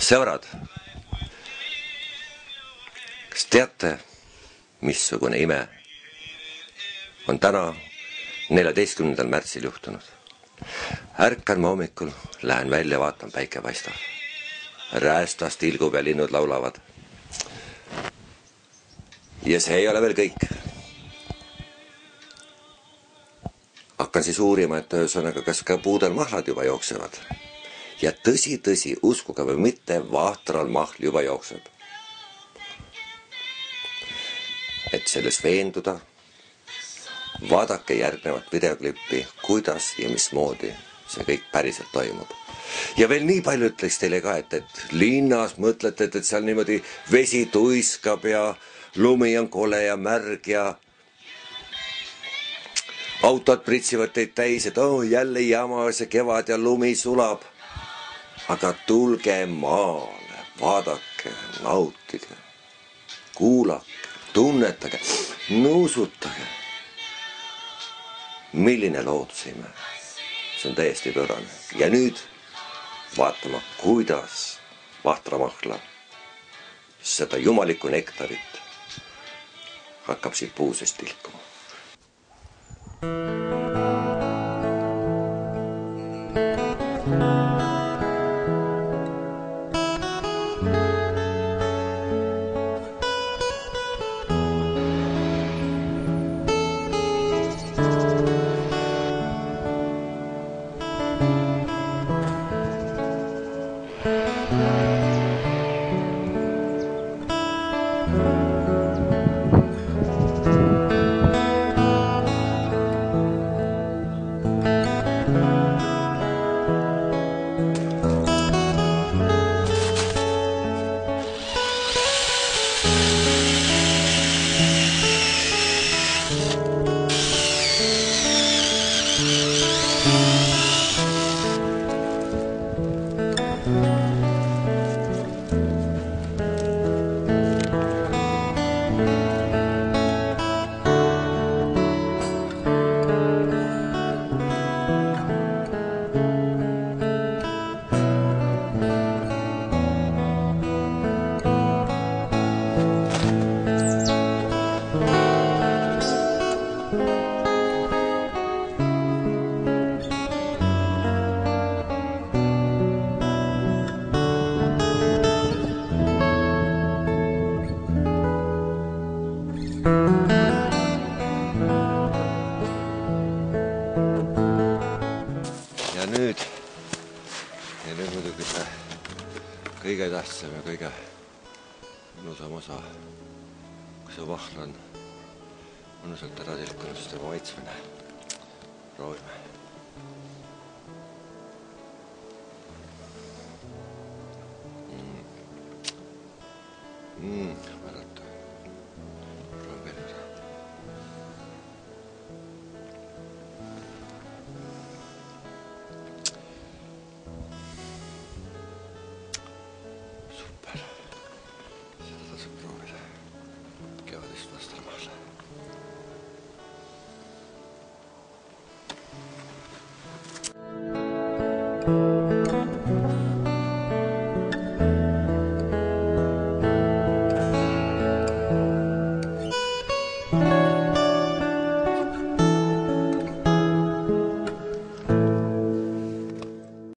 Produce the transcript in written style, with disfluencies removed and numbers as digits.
sõbrad, kas teate, missugune ime on täna 14. märtsil juhtunud? Ärkan ma hommikul, lähen välja, vaatan, päike paistab. Räästast ilgub ja linnud laulavad. Ja see ei ole veel kõik. Hakkan siis uurima, et ühesõnaga, kas ka puudel mahlad juba jooksevad. Ja tõsi, uskuge või mitte, vahtral mahl juba jookseb. Et selles veenduda, vaadake järgnevat videoklippi, kuidas ja mismoodi see kõik päriselt toimub. Ja veel nii palju ütleks teile ka, et linnas mõtlete, et seal niimoodi vesi tuiskab ja lumi on kole ja märg ja autod pritsivad teid täis, et jälle jama, see kevad ja lumi sulab. Aga tulge maale, vaadake, nautige, kuulake, tunnetage, nuusutage. Milline loodusime? See on täiesti pöörane. Ja nüüd vaatama, kuidas vahtramahla seda jumalikku nektarit hakkab siit puusest tilkuma. Ja nüüd muidugi see kõige tähtsam ja kõige mõnusam osa, kui see vahl on mõnusalt ära tilkunud, siis tema maitsmine. Proovime. Mäleta. Proovime veel üle. Thank you.